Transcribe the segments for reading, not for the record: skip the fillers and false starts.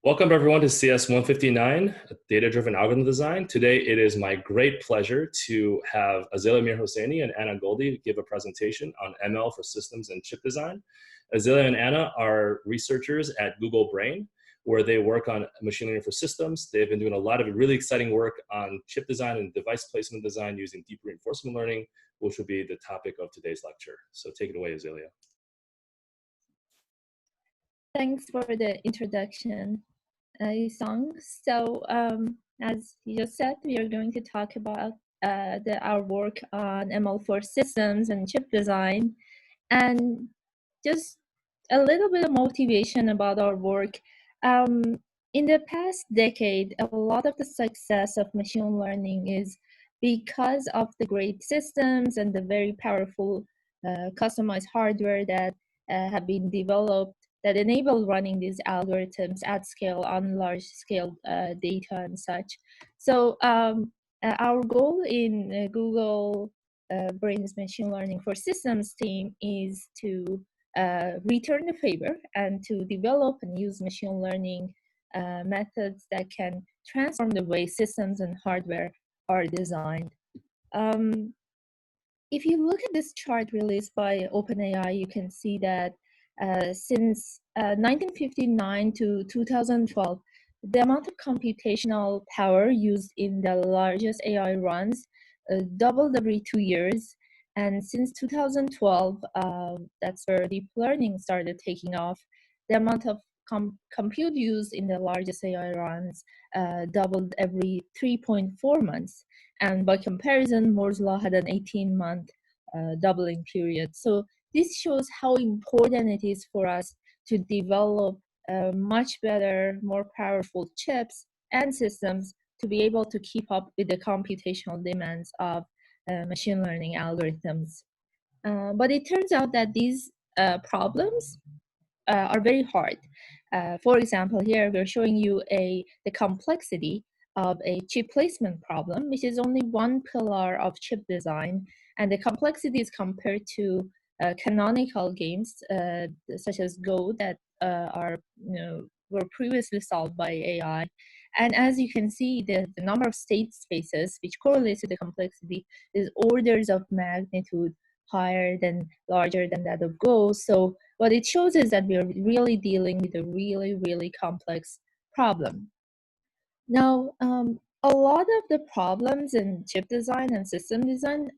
Welcome everyone to CS 159, Data-Driven Algorithm Design. Today it is my great pleasure to have Azalia Mirhoseini and Anna Goldie give a presentation on ML for systems and chip design. Azalia and Anna are researchers at Google Brain, where they work on machine learning for systems. They've been doing a lot of really exciting work on chip design and device placement design using deep reinforcement learning, which will be the topic of today's lecture. So take it away, Azalia. Thanks for the introduction, Isang. So as you just said, we are going to talk about our work on ML for systems and chip design, and just a little bit of motivation about our work. In the past decade, a lot of the success of machine learning is because of the great systems and the very powerful customized hardware that have been developed that enable running these algorithms at scale on large scale data and such. So our goal in Google Brain's machine learning for systems team is to return the favor and to develop and use machine learning methods that can transform the way systems and hardware are designed. If you look at this chart released by OpenAI, you can see that since 1959 to 2012, the amount of computational power used in the largest AI runs doubled every 2 years. And since 2012, that's where deep learning started taking off. The amount of compute used in the largest AI runs doubled every 3.4 months. And by comparison, Moore's law had an 18-month doubling period. So this shows how important it is for us to develop much better, more powerful chips and systems to be able to keep up with the computational demands of machine learning algorithms. But it turns out that these problems are very hard. For example, here we're showing you the complexity of a chip placement problem, which is only one pillar of chip design, and the complexity is compared to canonical games such as Go that were previously solved by AI. And as you can see, the number of state spaces which correlates to the complexity is orders of magnitude larger than that of Go. So what it shows is that we're really dealing with a really, really complex problem. Now, a lot of the problems in chip design and system design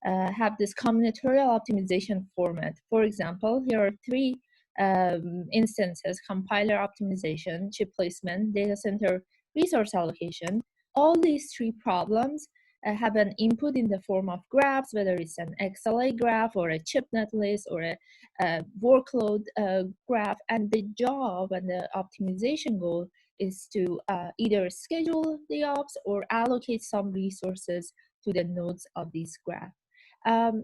have this combinatorial optimization format. For example, here are three instances: compiler optimization, chip placement, data center resource allocation. All these three problems have an input in the form of graphs, whether it's an XLA graph or a chip netlist or a workload graph. And the job and the optimization goal is to either schedule the ops or allocate some resources to the nodes of this graph.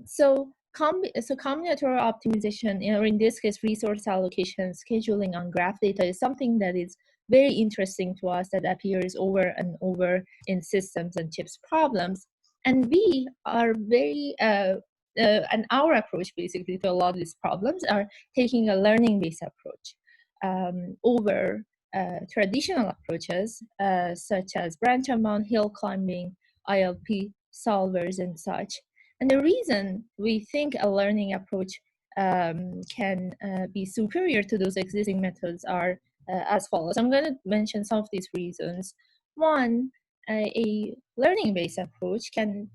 So combinatorial optimization, or in this case, resource allocation scheduling on graph data, is something that is very interesting to us, that appears over and over in systems and chips problems. And we are very, and our approach basically to a lot of these problems are taking a learning-based approach over traditional approaches such as branch amount, hill climbing, ILP solvers, and such. And the reason we think a learning approach can be superior to those existing methods are as follows. I'm going to mention some of these reasons. One, a learning-based approach can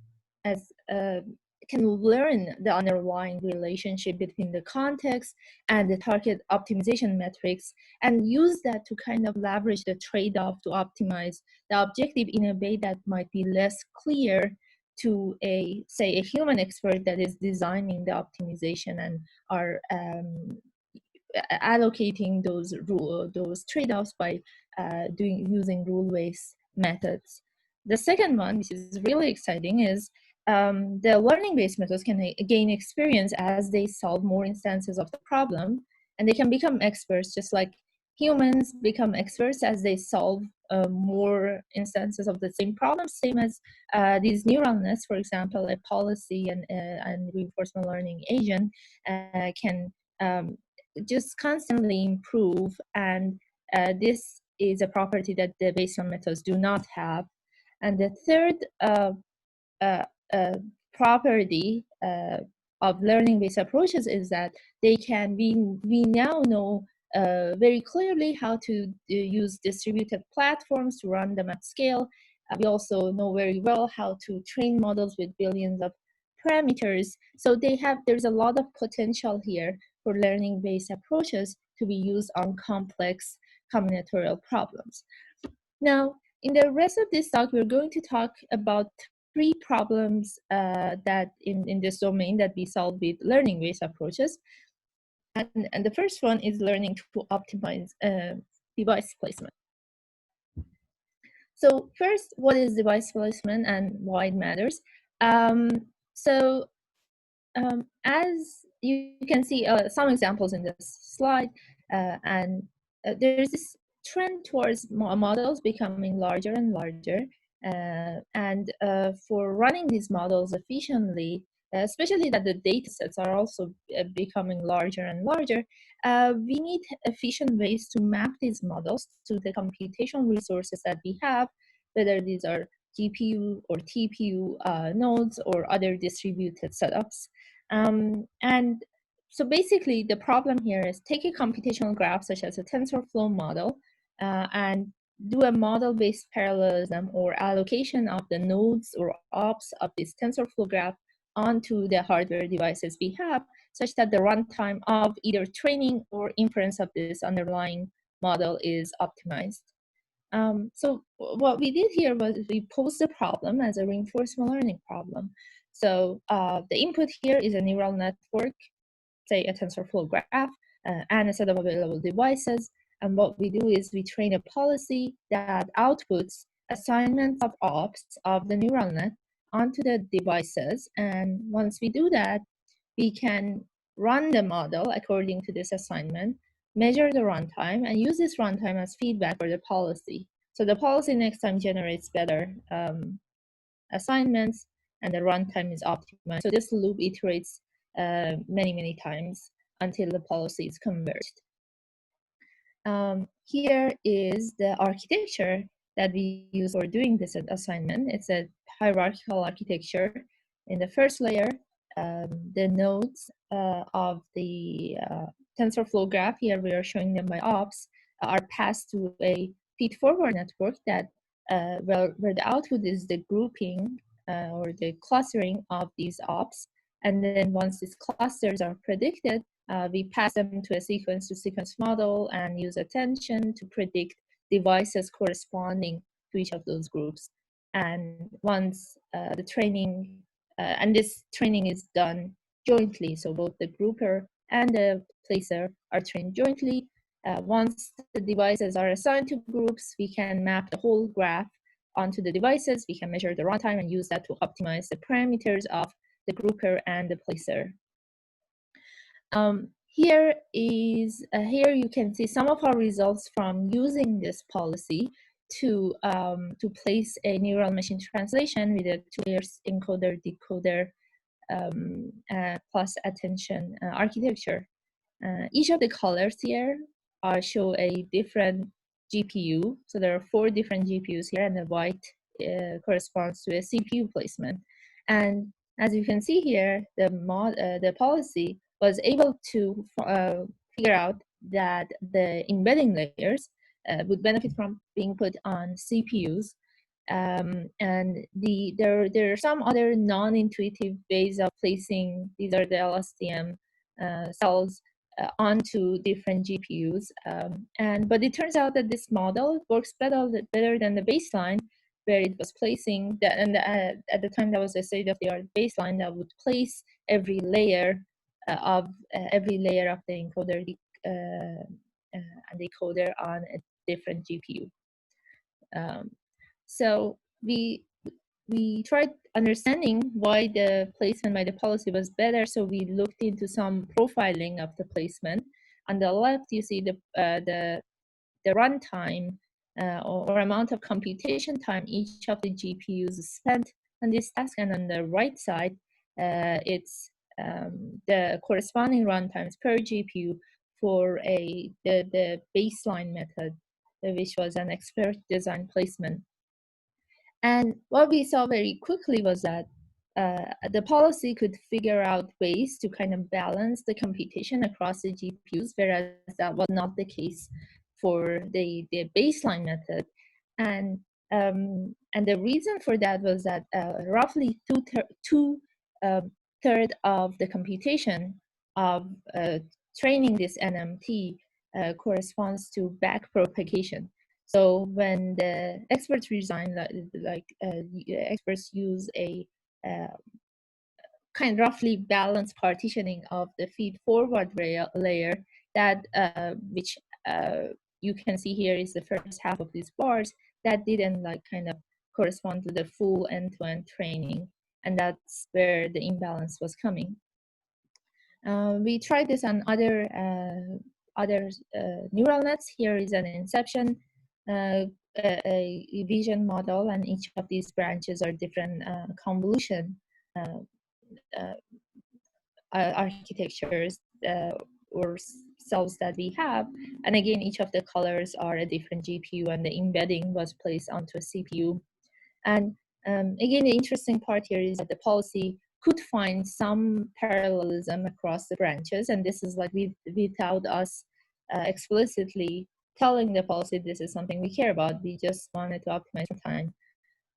learn the underlying relationship between the context and the target optimization metrics and use that to kind of leverage the trade-off to optimize the objective in a way that might be less clear to say a human expert that is designing the optimization and are allocating those trade-offs by using rule-based methods. The second one, which is really exciting, is the learning-based methods can gain experience as they solve more instances of the problem, and they can become experts just like humans become experts as they solve more instances of the same problem, same as these neural nets, for example, a policy and reinforcement learning agent can just constantly improve, and this is a property that the baseline methods do not have. And the third property of learning-based approaches is that we now know very clearly how to use distributed platforms to run them at scale. We also know very well how to train models with billions of parameters. So there's a lot of potential here for learning-based approaches to be used on complex combinatorial problems. Now, in the rest of this talk, we're going to talk about three problems that in this domain that we solve with learning-based approaches. And the first one is learning to optimize device placement. So first, what is device placement and why it matters? As you can see some examples in this slide, there's this trend towards models becoming larger and larger. For running these models efficiently, especially that the data sets are also becoming larger and larger, we need efficient ways to map these models to the computational resources that we have, whether these are GPU or TPU nodes or other distributed setups. And so basically, the problem here is take a computational graph, such as a TensorFlow model, and do a model-based parallelism or allocation of the nodes or ops of this TensorFlow graph onto the hardware devices we have, such that the runtime of either training or inference of this underlying model is optimized. So what we did here was we posed the problem as a reinforcement learning problem. So the input here is a neural network, say a TensorFlow graph, and a set of available devices. And what we do is we train a policy that outputs assignments of ops of the neural net onto the devices. And once we do that, we can run the model according to this assignment, measure the runtime, and use this runtime as feedback for the policy. So the policy next time generates better assignments, and the runtime is optimized. So this loop iterates many times until the policy is converged. Here is the architecture that we use for doing this assignment. It's a hierarchical architecture. In the first layer, the nodes of the TensorFlow graph, here we are showing them by ops, are passed to a feed-forward network that where the output is the grouping or the clustering of these ops. And then once these clusters are predicted, we pass them to a sequence-to-sequence model and use attention to predict devices corresponding to each of those groups. And once the training, and this training is done jointly, so both the grouper and the placer are trained jointly. Once the devices are assigned to groups, we can map the whole graph onto the devices. We can measure the runtime and use that to optimize the parameters of the grouper and the placer. Here you can see some of our results from using this policy to place a neural machine translation with a 2-layer encoder decoder plus attention architecture. Each of the colors here show a different GPU. So there are 4 different GPUs here, and the white corresponds to a CPU placement. And as you can see here, the policy was able to figure out that the embedding layers would benefit from being put on CPUs. And there are some other non-intuitive ways of placing, these are the LSTM cells onto different GPUs. But it turns out that this model works better than the baseline, where it was placing that, and at the time that was a state-of-the-art baseline that would place every layer of the encoder and decoder on a different GPU. So we tried understanding why the placement by the policy was better. So we looked into some profiling of the placement. On the left, you see the runtime or amount of computation time each of the GPUs spent on this task, and on the right side, it's the corresponding runtimes per GPU for the baseline method which was an expert design placement. And what we saw very quickly was that the policy could figure out ways to kind of balance the computation across the GPUs, whereas that was not the case for the baseline method. And the reason for that was that roughly two-thirds of the computation of training this NMT corresponds to backpropagation. So when the experts resign, experts use a kind of roughly balanced partitioning of the feed forward layer that which you can see here is the first half of these bars that didn't like kind of correspond to the full end-to-end training, and that's where the imbalance was coming. We tried this on other neural nets. Here is an inception a vision model, and each of these branches are different convolution architectures or cells that we have. And again, each of the colors are a different GPU, and the embedding was placed onto a CPU. And again, the interesting part here is that the policy could find some parallelism across the branches, and this is like without us explicitly telling the policy this is something we care about. We just wanted to optimize for time.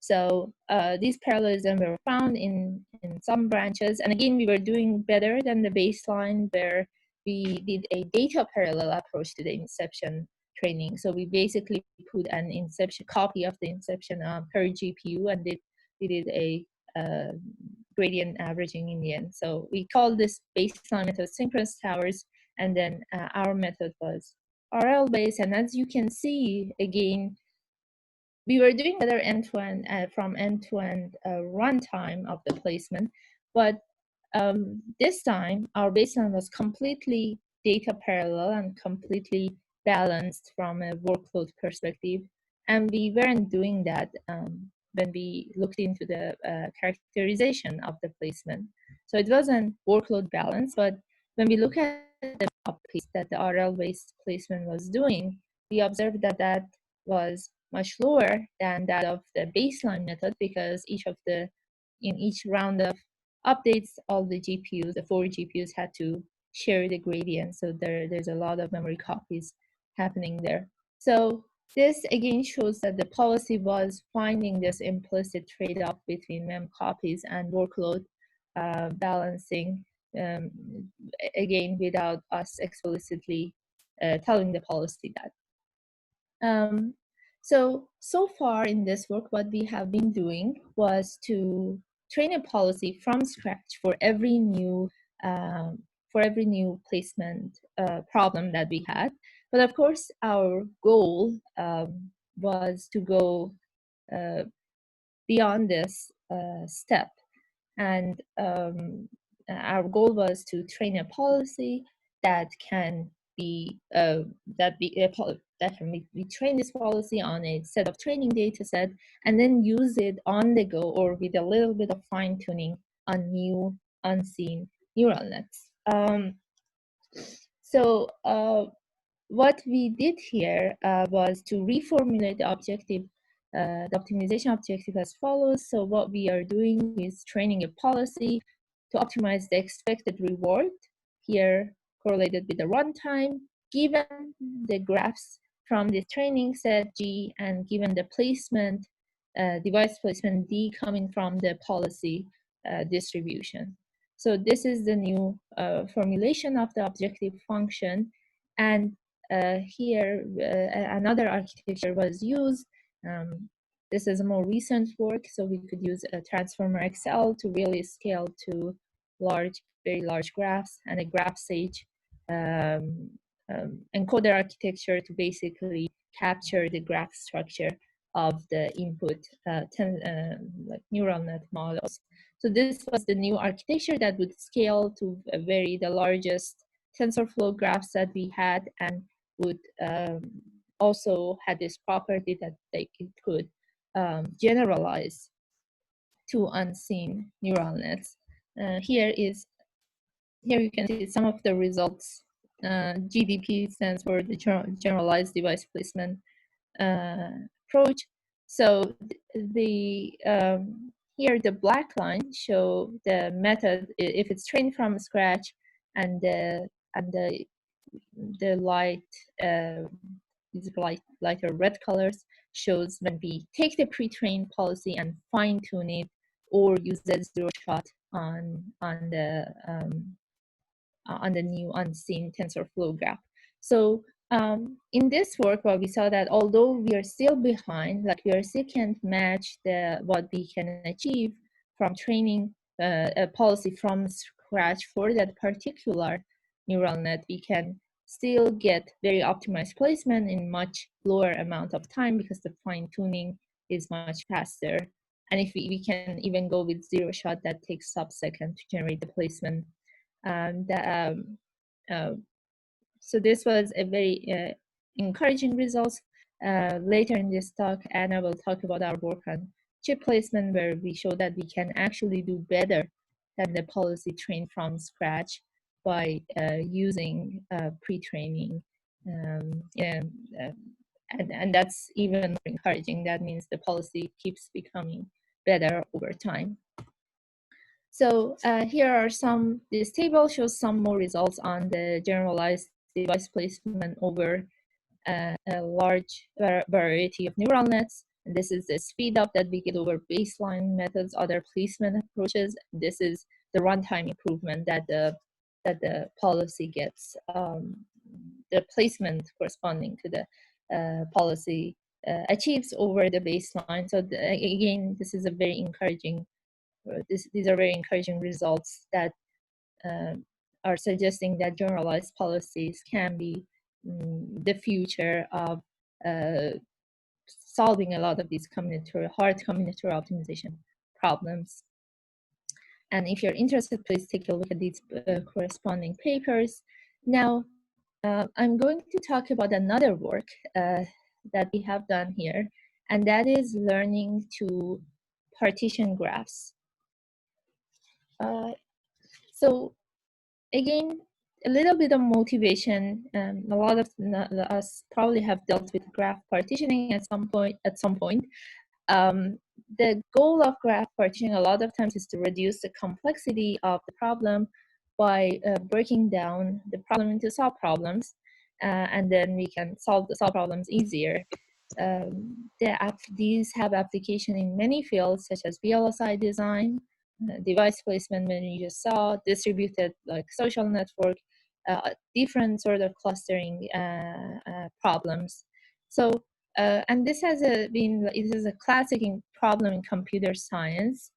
So these parallelisms were found in some branches, and again, we were doing better than the baseline where we did a data parallel approach to the inception training. So we basically put an inception copy of the inception per GPU, and we did a gradient averaging in the end. So we called this baseline method synchronous towers, and then our method was RL based. And as you can see, again, we were doing better end-to-end from end-to-end runtime of the placement, but this time our baseline was completely data parallel and completely balanced from a workload perspective, and we weren't doing that when we looked into the characterization of the placement. So it wasn't workload balance, but when we look at the copies that the RL-based placement was doing, we observed that that was much lower than that of the baseline method, because in each round of updates, all the GPUs, the 4 GPUs had to share the gradient. So there's a lot of memory copies happening there. So this again shows that the policy was finding this implicit trade-off between mem copies and workload balancing, again, without us explicitly telling the policy that. So far in this work, what we have been doing was to train a policy from scratch for every new placement problem that we had. But of course, our goal was to go beyond this step, and our goal was to train a policy that can be we train this policy on a set of training data set, and then use it on the go or with a little bit of fine tuning on new unseen neural nets. What we did here was to reformulate the objective, the optimization objective as follows. So what we are doing is training a policy to optimize the expected reward, here correlated with the runtime, given the graphs from the training set G, and given the placement, device placement D coming from the policy distribution. So this is the new formulation of the objective function. And here, another architecture was used. This is a more recent work, so we could use a transformer XL to really scale to very large graphs, and a graph sage encoder architecture to basically capture the graph structure of the input like neural net models. So this was the new architecture that would scale to the largest TensorFlow graphs that we had, and would also had this property that it could generalize to unseen neural nets. Here you can see some of the results. GDP stands for the generalized device placement. approach. So here the black line show the method if it's trained from scratch, and the these lighter red colors shows when we take the pre-trained policy and fine tune it, or use the zero shot on the new unseen TensorFlow graph. So in this work, well, we saw that although we are still behind, like we still can't match what we can achieve from training a policy from scratch for that particular neural net, we can still get very optimized placement in much lower amount of time because the fine tuning is much faster. And if we can even go with zero shot, that takes sub-second to generate the placement. So this was a very encouraging result. Later in this talk, Anna will talk about our work on chip placement, where we show that we can actually do better than the policy trained from scratch by using pre-training. And that's even more encouraging. That means the policy keeps becoming better over time. So here are this table shows some more results on the generalized device placement over a large variety of neural nets. And this is the speed up that we get over baseline methods, other placement approaches. This is the runtime improvement that the policy gets, the placement corresponding to the policy achieves over the baseline. So again, this is a very encouraging. These are very encouraging results that are suggesting that generalized policies can be the future of solving a lot of these hard combinatorial optimization problems. And if you're interested, please take a look at these corresponding papers. Now, I'm going to talk about another work that we have done here, and that is learning to partition graphs. So again, a little bit of motivation. A lot of us probably have dealt with graph partitioning at some point. The goal of graph partitioning a lot of times is to reduce the complexity of the problem by breaking down the problem into subproblems, and then we can solve the subproblems easier. These have application in many fields, such as VLSI design, device placement, when you just saw, distributed like social network, different sort of clustering problems. So, and this has it is a classic problem in computer science,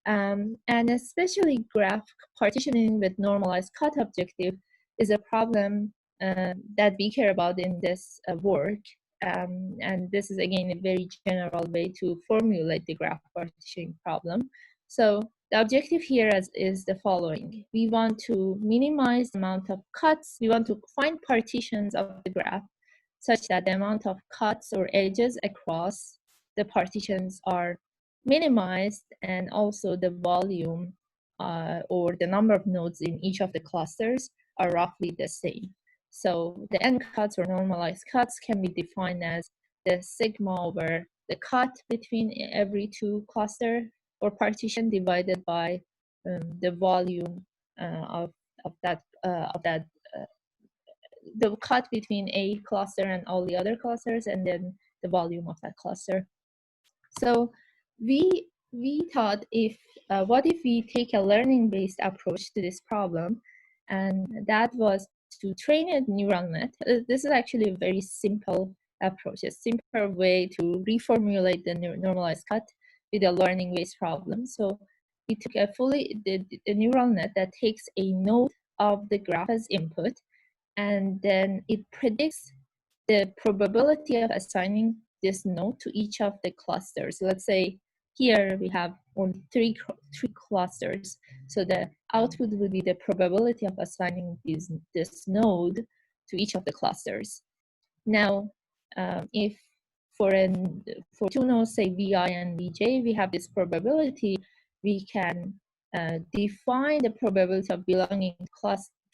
and especially graph partitioning with normalized cut objective is a problem that we care about in this work. And this is again a very general way to formulate the graph partitioning problem. So the objective here is the following. We want to minimize the amount of cuts. We want to find partitions of the graph such that the amount of cuts or edges across the partitions are minimized, and also the volume or the number of nodes in each of the clusters are roughly the same. So the n cuts or normalized cuts can be defined as the sigma over the cut between every two cluster or partition divided by the volume of the cut between a cluster and all the other clusters, and then the volume of that cluster. So we thought, what if we take a learning-based approach to this problem, and that was to train a neural net. This is actually a very simple approach, a simpler way to reformulate the normalized cut with a learning-based problem. So we took a neural net that takes a node of the graph as input, and then it predicts the probability of assigning this node to each of the clusters. Let's say here we have only three clusters. So the output will be the probability of assigning this node to each of the clusters. Now, if for two nodes, say Vi and Vj, we have this probability, we can define the probability of belonging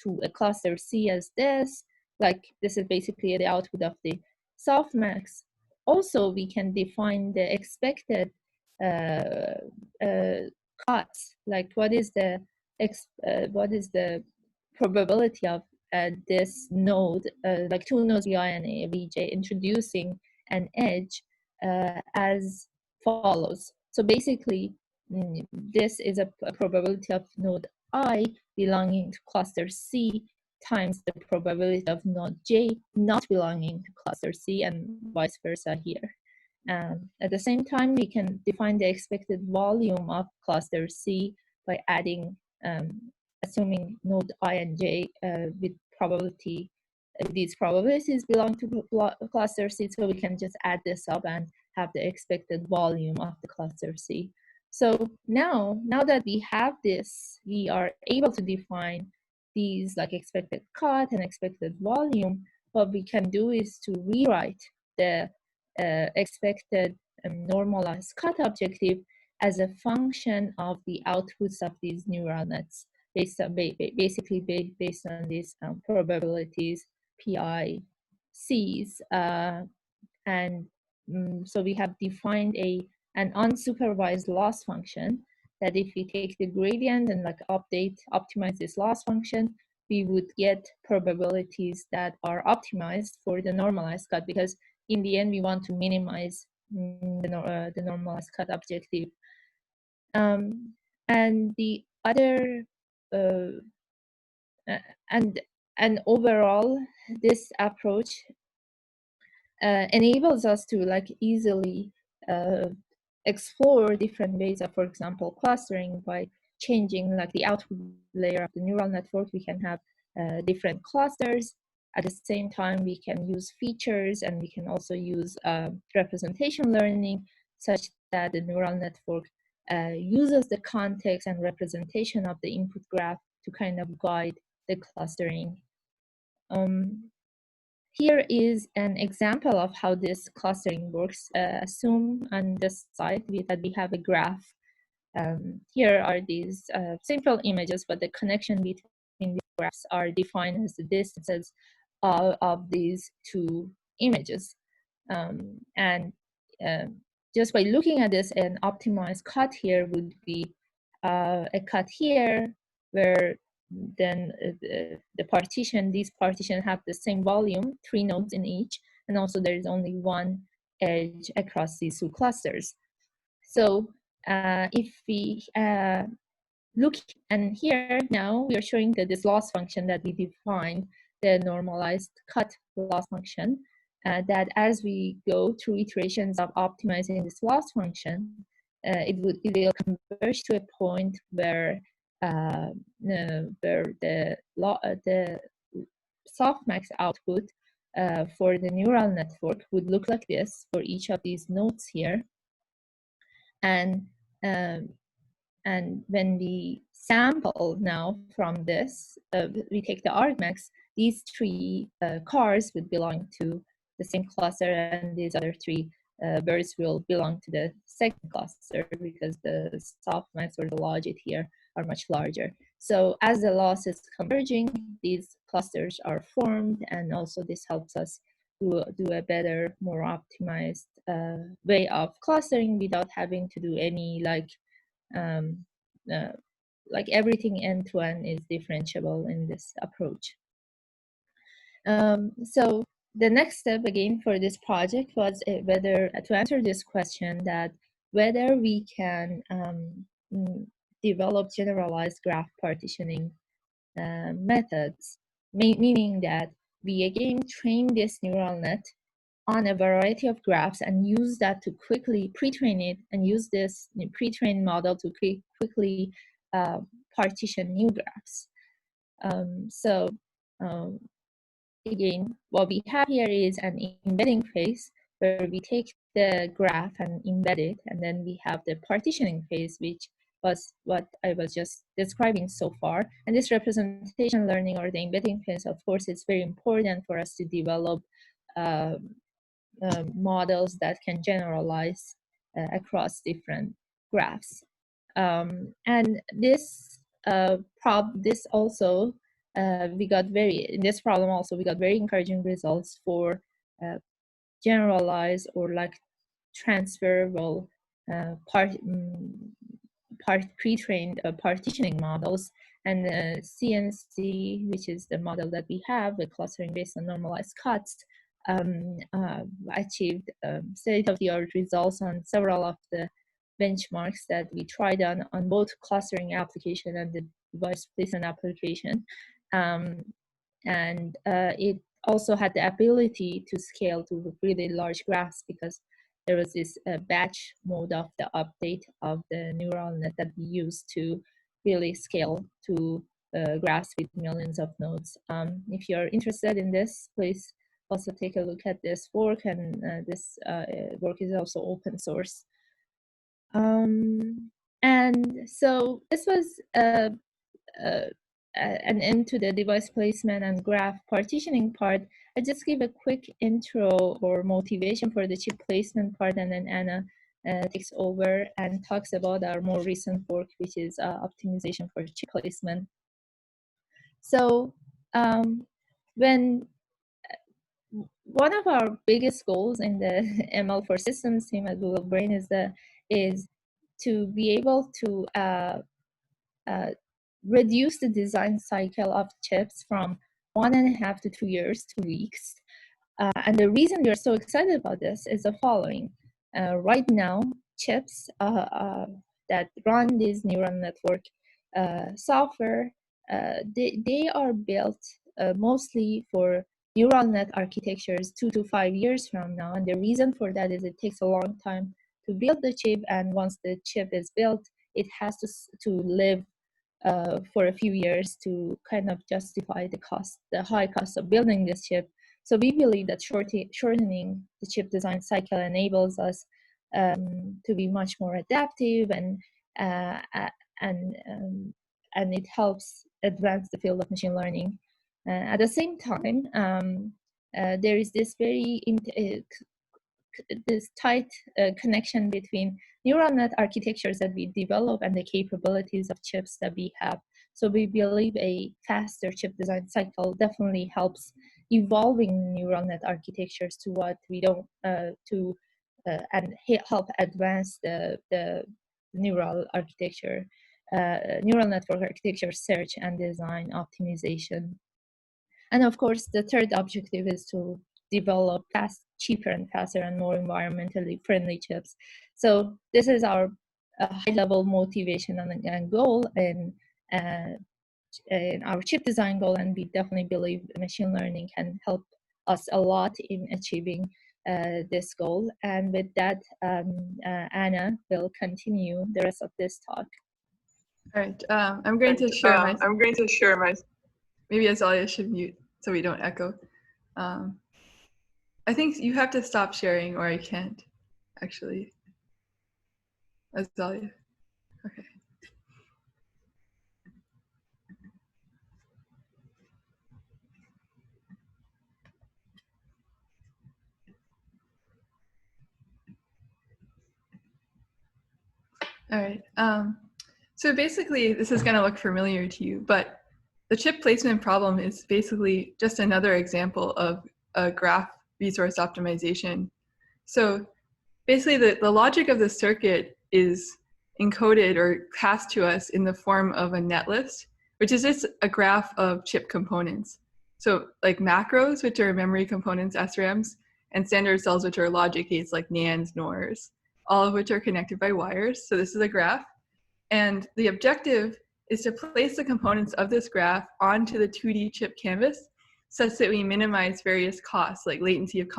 to a cluster C as this. Like this is basically the output of the softmax also we can define the expected cuts, like what is the probability of this node, like two nodes vi and vj, introducing an edge as follows. So basically, this is a probability of node I belonging to cluster C times the probability of node J not belonging to cluster C, and vice versa here. At the same time, we can define the expected volume of cluster C by adding, assuming node I and J with probability, these probabilities belong to cluster C, so we can just add this up and have the expected volume of the cluster C. So now that we have this, we are able to define these like expected cut and expected volume. What we can do is to rewrite the expected normalized cut objective as a function of the outputs of these neural nets, basically based on these probabilities, PICs, and so we have defined an unsupervised loss function that if we take the gradient and like optimize this loss function, we would get probabilities that are optimized for the normalized cut, because in the end we want to minimize the normalized cut objective. And the other and overall, this approach enables us to like easily explore different ways of, for example, clustering. By changing like the output layer of the neural network, we can have different clusters. At the same time, we can use features, and we can also use representation learning, such that the neural network uses the context and representation of the input graph to kind of guide the clustering. Here is an example of how this clustering works. Assume on this side that we have a graph. Here are these simple images, but the connection between the graphs are defined as the distances of these two images. Just by looking at this, an optimized cut here would be a cut here where then the partition, these partitions have the same volume, 3 nodes in each, and also there is only one edge across these two clusters. So if we look, and here now we are showing that this loss function that we defined, the normalized cut loss function, that as we go through iterations of optimizing this loss function, it will converge to a point where the softmax output for the neural network would look like this for each of these nodes here. And when we sample now from this, we take the argmax, these 3 cars would belong to the same cluster, and these other 3 birds will belong to the second cluster, because the softmax or the logit here are much larger. So as the loss is converging, these clusters are formed, and also this helps us to do a better, more optimized way of clustering without having to do any like everything end-to-end is differentiable in this approach. So the next step again for this project was whether to answer this question, that whether we can develop generalized graph partitioning methods, meaning that we again train this neural net on a variety of graphs and use that to quickly pre-train it, and use this pre-trained model to quickly partition new graphs. Again, what we have here is an embedding phase where we take the graph and embed it, and then we have the partitioning phase, which was what I was just describing so far. And this representation learning, or the embedding phase, of course, is very important for us to develop models that can generalize across different graphs. And this also in this problem also we got very encouraging results for generalized or like transferable pre-trained partitioning models, and CNC, which is the model that we have, the clustering based on normalized cuts, achieved state-of-the-art results on several of the benchmarks that we tried on both clustering application and the device placement application. And it also had the ability to scale to really large graphs because there was this batch mode of the update of the neural net that we used to really scale to graphs with millions of nodes. If you're interested in this, please also take a look at this work, and this work is also open source. And so this was an end to the device placement and graph partitioning part. I just give a quick intro or motivation for the chip placement part, and then Anna takes over and talks about our more recent work, which is optimization for chip placement. So when one of our biggest goals in the ML for Systems team at Google Brain is to be able to reduce the design cycle of chips from 1.5 to 2 years to weeks. And the reason we are so excited about this is the following. Right now, chips that run this neural network software, they are built mostly for neural net architectures 2 to 5 years from now. And the reason for that is it takes a long time to build the chip. And once the chip is built, it has to live for a few years to kind of justify the high cost of building this chip. So we believe that shortening the chip design cycle enables us to be much more adaptive, and it helps advance the field of machine learning. At the same time, there is this this tight connection between neural net architectures that we develop and the capabilities of chips that we have. So we believe a faster chip design cycle definitely helps evolving neural net architectures to what we don't and help advance the neural architecture, neural network architecture search and design optimization. And of course, the third objective is to develop cheaper and faster and more environmentally friendly chips. So this is our high-level motivation and goal in our chip design goal, and we definitely believe machine learning can help us a lot in achieving this goal. And with that, Anna will continue the rest of this talk. All right, I'm going to share my. Maybe Azalia should mute so we don't echo. I think you have to stop sharing, or I can't actually. Azalia. Okay. All right. So basically, this is going to look familiar to you, but the chip placement problem is basically just another example of a graph resource optimization. So basically, the logic of the circuit is encoded or passed to us in the form of a netlist, which is just a graph of chip components. So like macros, which are memory components, SRAMs, and standard cells, which are logic gates like NANDs, NORs, all of which are connected by wires. So this is a graph. And the objective is to place the components of this graph onto the 2D chip canvas such that we minimize various costs like latency of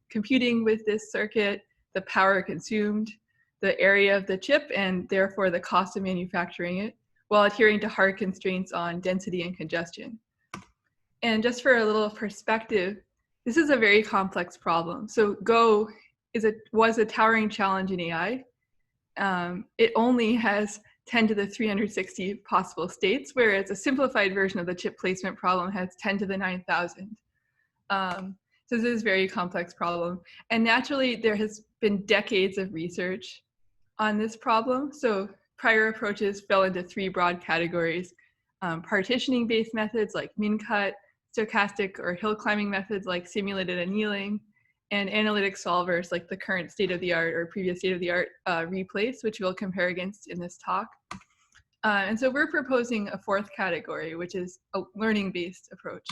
computing with this circuit, the power consumed, the area of the chip, and therefore the cost of manufacturing it, while adhering to hard constraints on density and congestion. And just for a little perspective, this is a very complex problem. So Go was a towering challenge in AI. It only has 10 to the 360 possible states, whereas a simplified version of the chip placement problem has 10 to the 9,000. So this is a very complex problem. And naturally, there has been decades of research on this problem. So prior approaches fell into three broad categories: partitioning-based methods like min-cut, stochastic or hill climbing methods like simulated annealing, and analytic solvers like the current state-of-the-art or previous state-of-the-art replace, which we'll compare against in this talk. And so we're proposing a fourth category, which is a learning-based approach.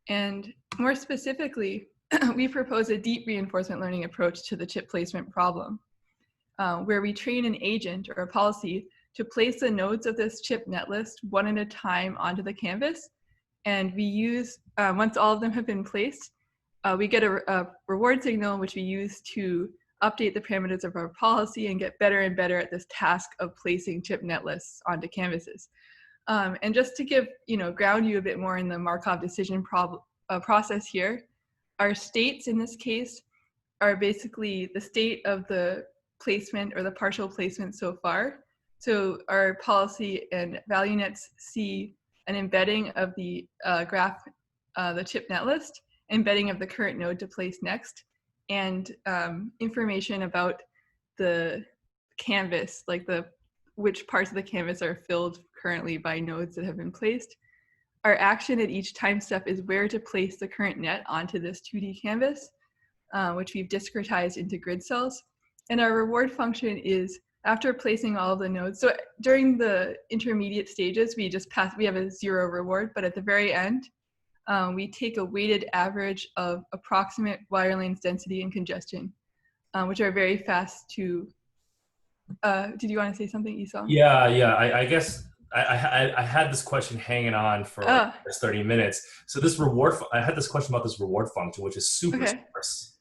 And more specifically, we propose a deep reinforcement learning approach to the chip placement problem, where we train an agent or a policy to place the nodes of this chip netlist one at a time onto the canvas. And we use, once all of them have been placed, we get a reward signal, which we use to update the parameters of our policy and get better and better at this task of placing chip netlists onto canvases. And just to give, ground you a bit more in the Markov decision process here, our states in this case are basically the state of the placement or the partial placement so far. So our policy and value nets see an embedding of the graph, the chip netlist, embedding of the current node to place next, and information about the canvas, like which parts of the canvas are filled currently by nodes that have been placed. Our action at each time step is where to place the current net onto this 2D canvas, which we've discretized into grid cells. And our reward function is after placing all of the nodes. So during the intermediate stages, we have a 0 reward, but at the very end, we take a weighted average of approximate wire lanes density and congestion, which are very fast to, did you want to say something, Esau? Yeah, I guess I had this question hanging on for like 30 minutes. So this I had this question about this reward function, which is super sparse.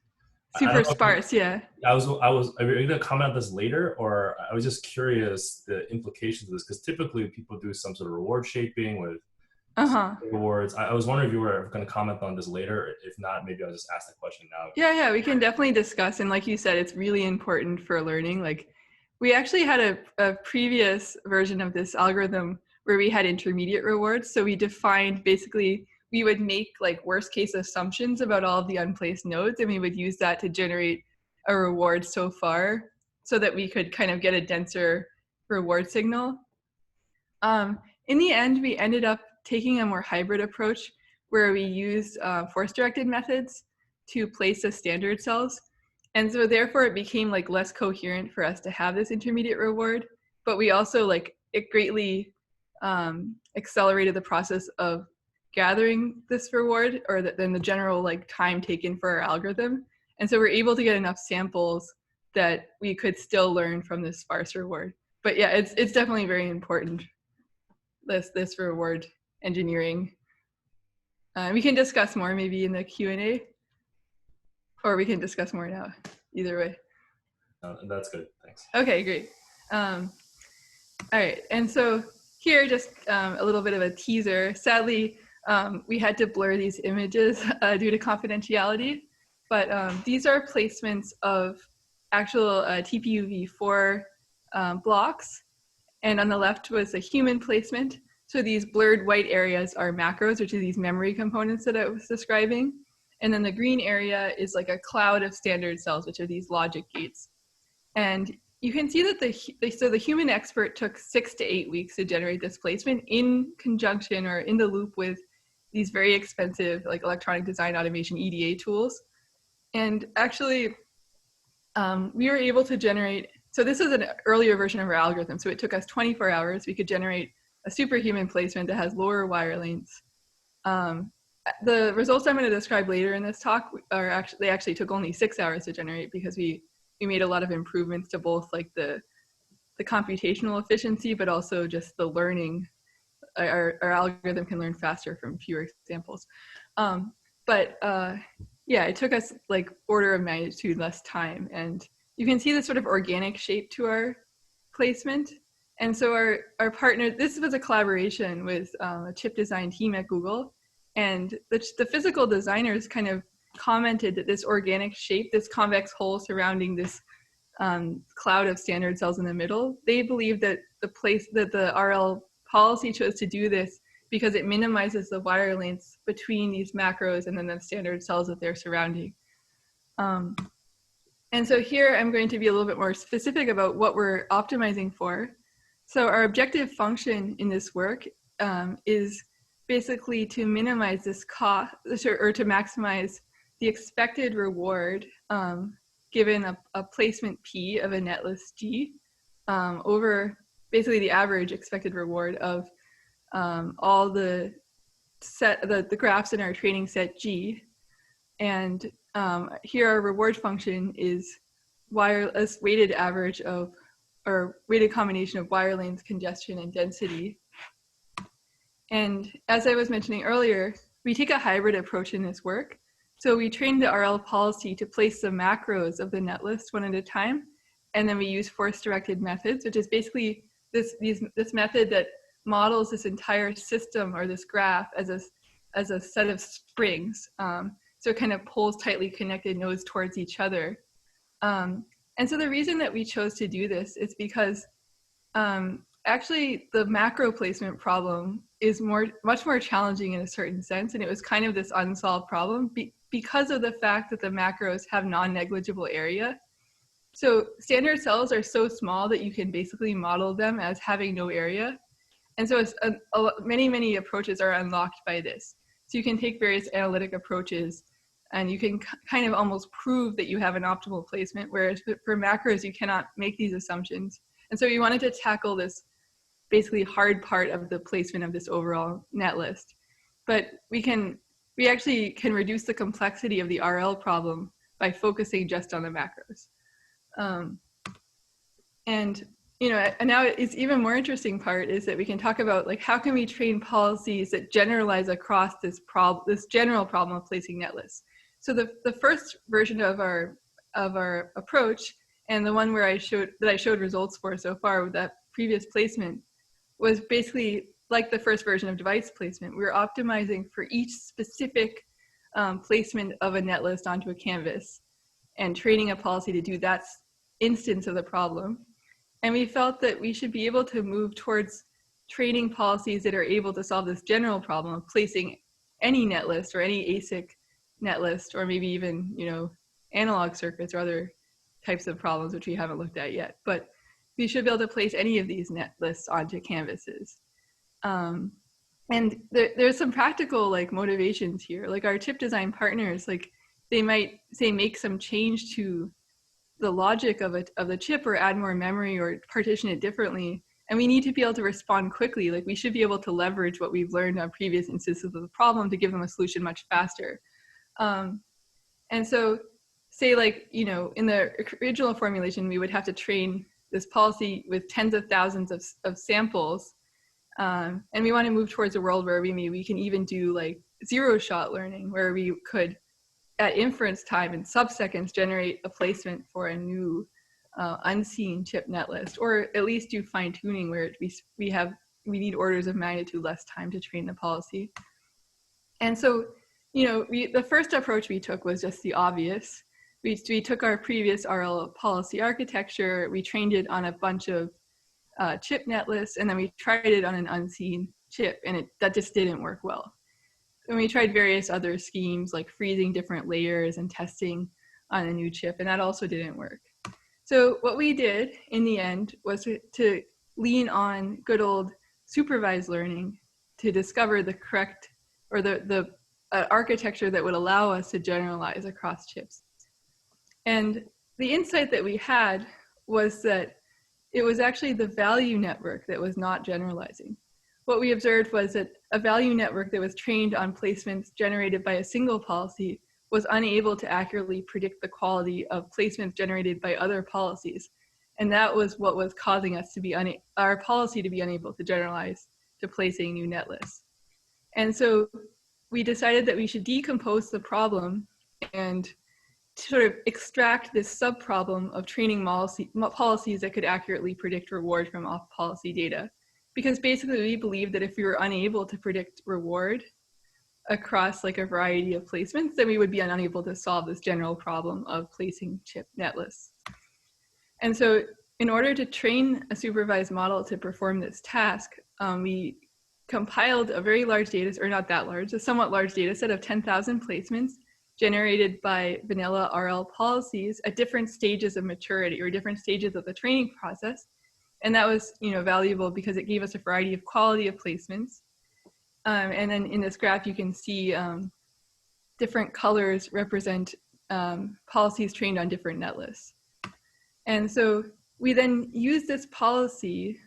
Super sparse, yeah. Are you going to comment on this later, or I was just curious the implications of this, because typically people do some sort of reward shaping with rewards. I was wondering if you were going to comment on this later. If not, maybe I'll just ask the question now. Yeah, we can definitely discuss. And like you said, it's really important for learning. Like we actually had a previous version of this algorithm where we had intermediate rewards. So we defined basically, we would make like worst case assumptions about all of the unplaced nodes, and we would use that to generate a reward so far so that we could kind of get a denser reward signal. In the end, we ended up taking a more hybrid approach where we used force-directed methods to place the standard cells. And so therefore it became like less coherent for us to have this intermediate reward, but we also it greatly accelerated the process of gathering this reward, or than the general time taken for our algorithm. And so we're able to get enough samples that we could still learn from this sparse reward. But yeah, it's definitely very important, this reward engineering. We can discuss more maybe in the Q&A, or we can discuss more now, either way. That's good, thanks. Okay, great. All right, and so here, just a little bit of a teaser. Sadly, we had to blur these images due to confidentiality, but these are placements of actual TPU-v4 blocks, and on the left was a human placement. So these blurred white areas are macros, which are these memory components that I was describing, and then the green area is like a cloud of standard cells, which are these logic gates. And you can see that the human expert took 6 to 8 weeks to generate this placement in conjunction or in the loop with these very expensive electronic design automation EDA tools. And actually, we were able to generate, so this is an earlier version of our algorithm. So it took us 24 hours. We could generate a superhuman placement that has lower wire lengths. The results I'm going to describe later in this talk they actually took only 6 hours to generate, because we made a lot of improvements to both the computational efficiency, but also just the learning. Our algorithm can learn faster from fewer examples. Yeah, it took us order of magnitude less time. And you can see the sort of organic shape to our placement. And so our partner, this was a collaboration with a chip design team at Google. And the physical designers kind of commented that this organic shape, this convex hole surrounding this cloud of standard cells in the middle, they believe that the RL policy chose to do this because it minimizes the wire lengths between these macros and then the standard cells that they're surrounding. And so here I'm going to be a little bit more specific about what we're optimizing for. So our objective function in this work is basically to minimize this cost, or to maximize the expected reward given a placement P of a net list G over basically the average expected reward of all the graphs in our training set G. And here our reward function is weighted average of, or weighted combination of wire length, congestion, and density. And as I was mentioning earlier, we take a hybrid approach in this work. So we train the RL policy to place the macros of the net list one at a time. And then we use force-directed methods, which is basically this method that models this entire system or this graph as a set of springs. So it kind of pulls tightly connected nodes towards each other. And so the reason that we chose to do this is because actually the macro placement problem is much more challenging in a certain sense. And it was kind of this unsolved problem because of the fact that the macros have non-negligible area. So standard cells are so small that you can basically model them as having no area. And so many approaches are unlocked by this. So you can take various analytic approaches and you can kind of almost prove that you have an optimal placement, whereas for macros, you cannot make these assumptions. And so we wanted to tackle this basically hard part of the placement of this overall net list. But we actually can reduce the complexity of the RL problem by focusing just on the macros. And now it's even more interesting part is that we can talk about like how can we train policies that generalize across this general problem of placing net lists. So the first version of our approach, and the one where I showed results for so far with that previous placement, was basically like the first version of device placement. We were optimizing for each specific placement of a net list onto a canvas and training a policy to do that instance of the problem. And we felt that we should be able to move towards training policies that are able to solve this general problem of placing any net list or any ASIC net list, or maybe even, analog circuits or other types of problems, which we haven't looked at yet. But we should be able to place any of these net lists onto canvases. And there's some practical motivations here. Like our chip design partners, they might say make some change to the logic of the chip or add more memory or partition it differently. And we need to be able to respond quickly. We should be able to leverage what we've learned on previous instances of the problem to give them a solution much faster. And so say in the original formulation, we would have to train this policy with tens of thousands of samples. And we want to move towards a world where we can even do zero-shot learning, where we could, at inference time in sub-seconds, generate a placement for a new unseen chip netlist, or at least do fine-tuning where we need orders of magnitude less time to train the policy. And so, the first approach we took was just the obvious. We took our previous RL policy architecture, we trained it on a bunch of chip netlists, and then we tried it on an unseen chip, and that just didn't work well. And we tried various other schemes like freezing different layers and testing on a new chip, and that also didn't work. So what we did in the end was to lean on good old supervised learning to discover the correct, or the architecture that would allow us to generalize across chips. And the insight that we had was that it was actually the value network that was not generalizing. What we observed was that a value network that was trained on placements generated by a single policy was unable to accurately predict the quality of placements generated by other policies. And that was what was causing us to be our policy to be unable to generalize to placing new net lists. And so we decided that we should decompose the problem and sort of extract this sub-problem of training policies that could accurately predict reward from off-policy data. Because basically we believe that if we were unable to predict reward across a variety of placements, then we would be unable to solve this general problem of placing chip net lists. And so in order to train a supervised model to perform this task, we compiled a very large data, or not that large, a somewhat large data set of 10,000 placements generated by vanilla RL policies at different stages of maturity or different stages of the training process. And that was valuable because it gave us a variety of quality of placements. And then in this graph, you can see different colors represent policies trained on different netlists. And so we then use this policy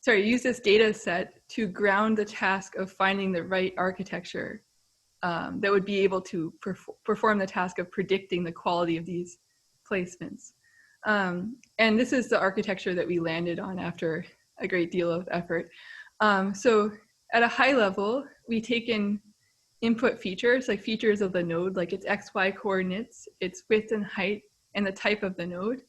use this data set to ground the task of finding the right architecture that would be able to perform the task of predicting the quality of these placements. And this is the architecture that we landed on after a great deal of effort. So at a high level, we take in input features, like features of the node, like its XY coordinates, its width and height, and the type of the node,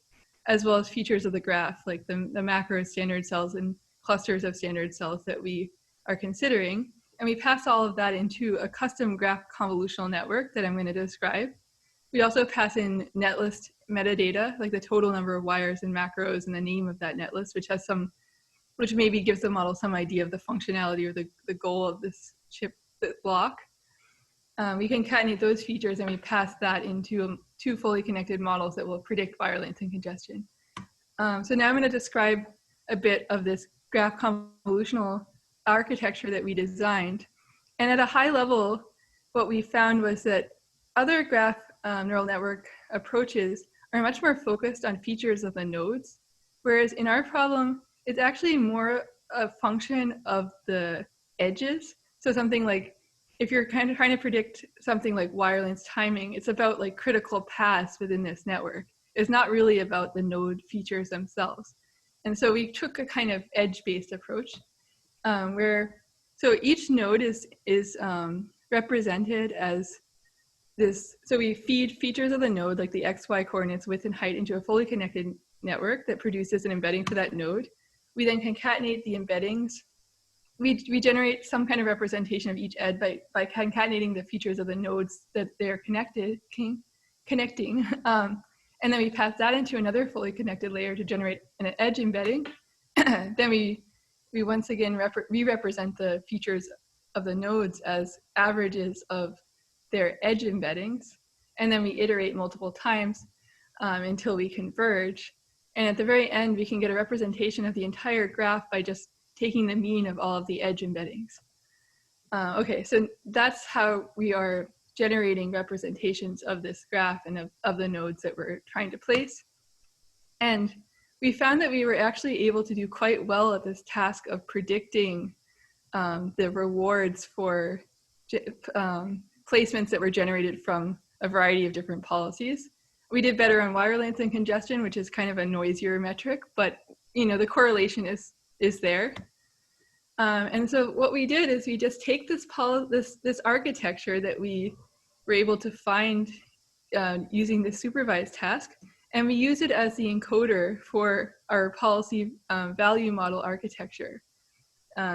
as well as features of the graph, like the macro standard cells and clusters of standard cells that we are considering. And we pass all of that into a custom graph convolutional network that I'm going to describe. We also pass in netlist metadata, like the total number of wires and macros and the name of that netlist, which maybe gives the model some idea of the functionality or the goal of this chip block. We concatenate those features and we pass that into two fully connected models that will predict wire length and congestion. So now I'm going to describe a bit of this graph convolutional architecture that we designed. And at a high level, what we found was that other graph neural network approaches are much more focused on features of the nodes, whereas in our problem, it's actually more a function of the edges. So something like, if you're kind of trying to predict something like wire length timing, it's about like critical paths within this network. It's not really about the node features themselves. And so we took a kind of edge-based approach so each node is represented as this. So we feed features of the node, like the XY coordinates, width and height, into a fully connected network that produces an embedding for that node. We then concatenate the embeddings. We generate some kind of representation of each edge by concatenating the features of the nodes that they're connecting. And then we pass that into another fully connected layer to generate an edge embedding. Then we once again re-represent the features of the nodes as averages of their edge embeddings. And then we iterate multiple times until we converge. And at the very end, we can get a representation of the entire graph by just taking the mean of all of the edge embeddings. Okay, so that's how we are generating representations of this graph and of the nodes that we're trying to place. And we found that we were actually able to do quite well at this task of predicting the rewards for placements that were generated from a variety of different policies. We did better on wire length and congestion, which is kind of a noisier metric, but the correlation is there. And so what we did is we just take this architecture that we were able to find using this supervised task, and we use it as the encoder for our policy value model architecture.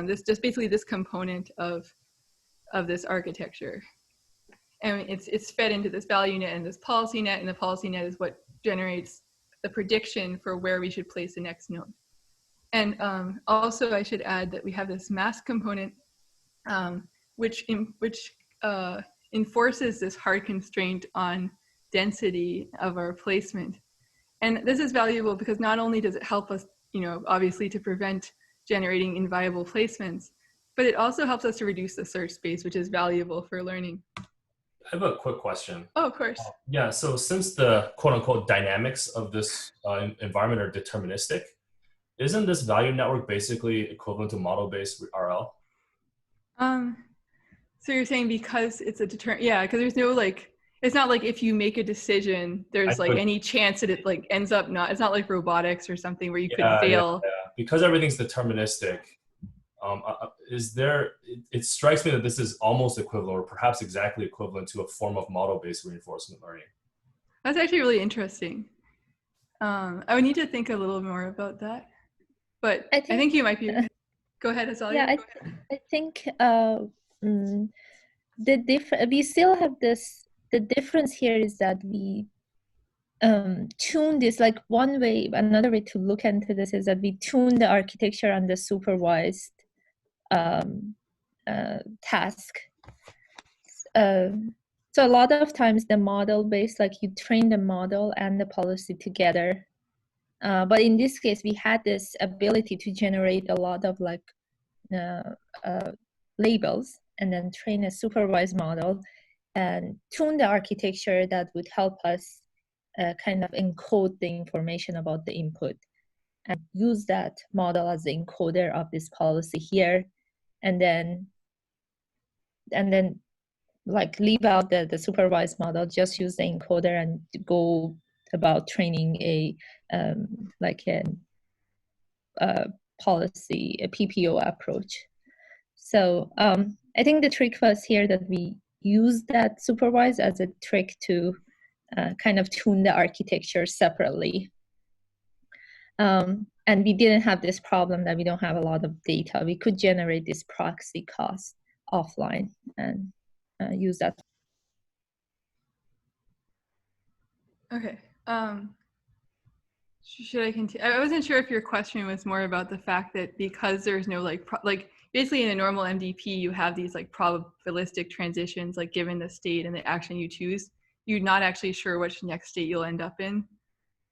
Just basically this component of this architecture. And it's fed into this value net and this policy net, and the policy net is what generates the prediction for where we should place the next node. And also I should add that we have this mask component, which enforces this hard constraint on density of our placement. And this is valuable because not only does it help us, obviously to prevent generating inviable placements, but it also helps us to reduce the search space, which is valuable for learning. I have a quick question. Oh, of course. Yeah, so since the quote unquote dynamics of this environment are deterministic, isn't this value network basically equivalent to model-based RL? So you're saying because it's a yeah, because there's no it's not like if you make a decision, there's any chance that it ends up not, it's not like robotics or something where you could fail. Yeah. Because everything's deterministic, it strikes me that this is almost equivalent or perhaps exactly equivalent to a form of model-based reinforcement learning. That's actually really interesting. I would need to think a little more about that, but I think you might be, go ahead, Azalia. Yeah, I think we still have this, the difference here is that we tune this, another way to look into this is that we tune the architecture on the supervised task. So a lot of times the model based, you train the model and the policy together. But in this case, we had this ability to generate a lot of labels. and then train a supervised model and tune the architecture that would help us kind of encode the information about the input, and use that model as the encoder of this policy here, and then like leave out the supervised model, just use the encoder and go about training a policy, a PPO approach. So I think the trick was here that we use that supervised as a trick to kind of tune the architecture separately. And we didn't have this problem that we don't have a lot of data. We could generate this proxy cost offline and use that. Okay. Should I continue? I wasn't sure if your question was more about the fact that because there's no like basically in a normal MDP, you have these like probabilistic transitions, like given the state and the action you choose, you're not actually sure which next state you'll end up in.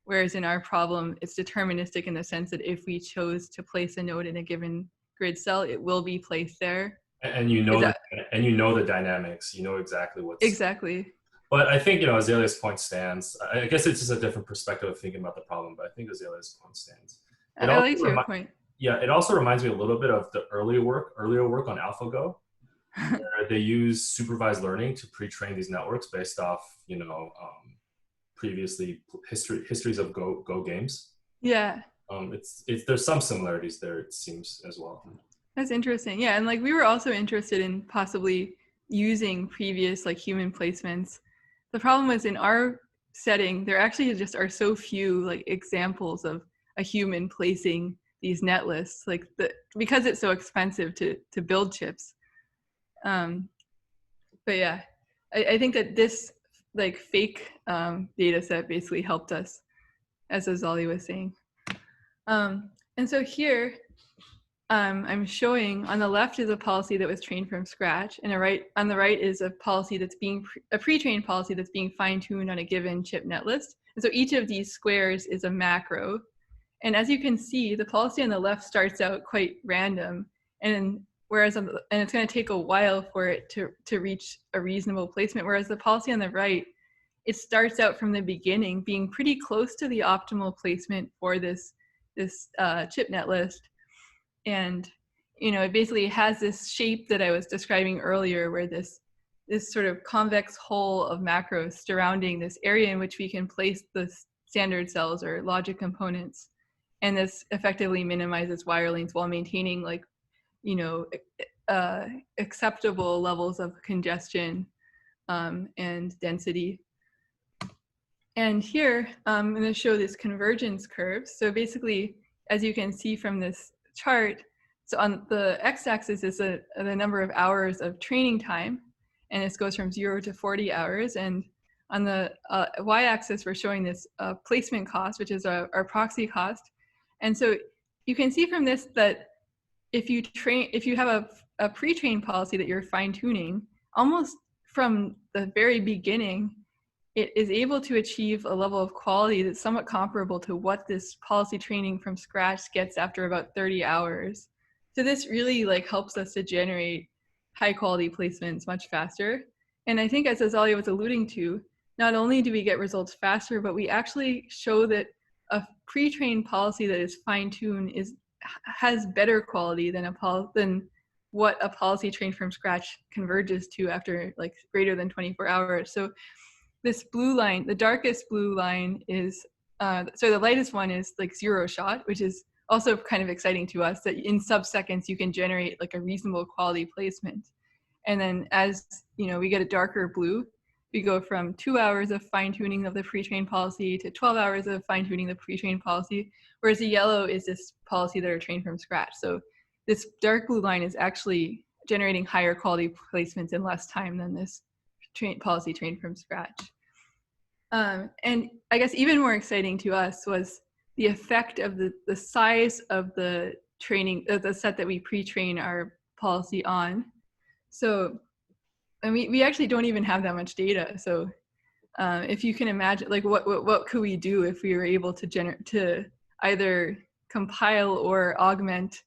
Whereas in our problem, it's deterministic in the sense that if we chose to place a node in a given grid cell, it will be placed there. And you know the dynamics. You know exactly what's exactly. But I think, Azalia's point stands. I guess it's just a different perspective of thinking about the problem, but I think Azalia's point stands. I like your point. Yeah, it also reminds me a little bit of the earlier work on AlphaGo, where they use supervised learning to pre-train these networks based off, previously histories of Go games. Yeah. There's some similarities there, it seems, as well. That's interesting. Yeah, and like we were also interested in possibly using previous like human placements. The problem was in our setting, there actually just are so few like examples of a human placing these net lists, because it's so expensive to build chips. But yeah, I think that this like fake data set basically helped us, as Azalia was saying. And so here, I'm showing on the left is a policy that was trained from scratch, and on the right is a policy that's a pre-trained policy that's being fine-tuned on a given chip netlist. And so each of these squares is a macro. And as you can see, the policy on the left starts out quite random, and it's going to take a while for it to reach a reasonable placement. Whereas the policy on the right, it starts out from the beginning being pretty close to the optimal placement for this chip netlist. And, it basically has this shape that I was describing earlier, where this sort of convex hole of macros surrounding this area in which we can place the standard cells or logic components. And this effectively minimizes wire lengths while maintaining acceptable levels of congestion and density. And here, I'm going to show this convergence curve. So basically, as you can see from this chart, so on the x-axis is the number of hours of training time, and this goes from 0 to 40 hours. And on the y-axis, we're showing this placement cost, which is our proxy cost. And so you can see from this that if you have a pre-trained policy that you're fine-tuning, almost from the very beginning, it is able to achieve a level of quality that's somewhat comparable to what this policy training from scratch gets after about 30 hours. So this really helps us to generate high quality placements much faster. And I think, as Azalia was alluding to, not only do we get results faster, but we actually show that a pre-trained policy that is fine-tuned has better quality than what a policy trained from scratch converges to after greater than 24 hours. So this blue line, the darkest blue line is, so the lightest one is 0 shot, which is also kind of exciting to us, that in sub-seconds you can generate a reasonable quality placement. And then as we get a darker blue, we go from 2 hours of fine-tuning of the pre-trained policy to 12 hours of fine-tuning the pre-trained policy, whereas the yellow is this policy that are trained from scratch. So this dark blue line is actually generating higher quality placements in less time than this policy trained from scratch. And I guess even more exciting to us was the effect of the size of the training, the set that we pre-train our policy on. So, and we actually don't even have that much data. So if you can imagine, what could we do if we were able to either compile or augment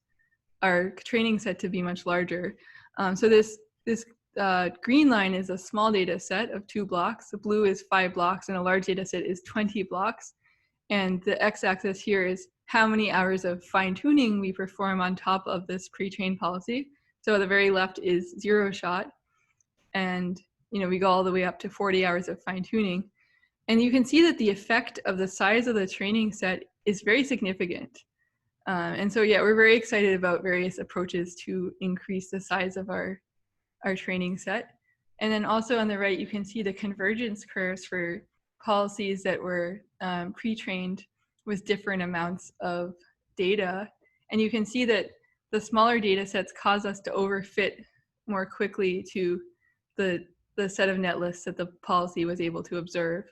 our training set to be much larger? So this this green line is a small data set of 2 blocks. The blue is 5 blocks, and a large data set is 20 blocks. And the x-axis here is how many hours of fine-tuning we perform on top of this pre-trained policy. So the very left is 0 shot, and we go all the way up to 40 hours of fine-tuning. And you can see that the effect of the size of the training set is very significant. And so, yeah, we're very excited about various approaches to increase the size of our training set. And then also on the right, you can see the convergence curves for policies that were pre-trained with different amounts of data. And you can see that the smaller data sets cause us to overfit more quickly to the set of net lists that the policy was able to observe.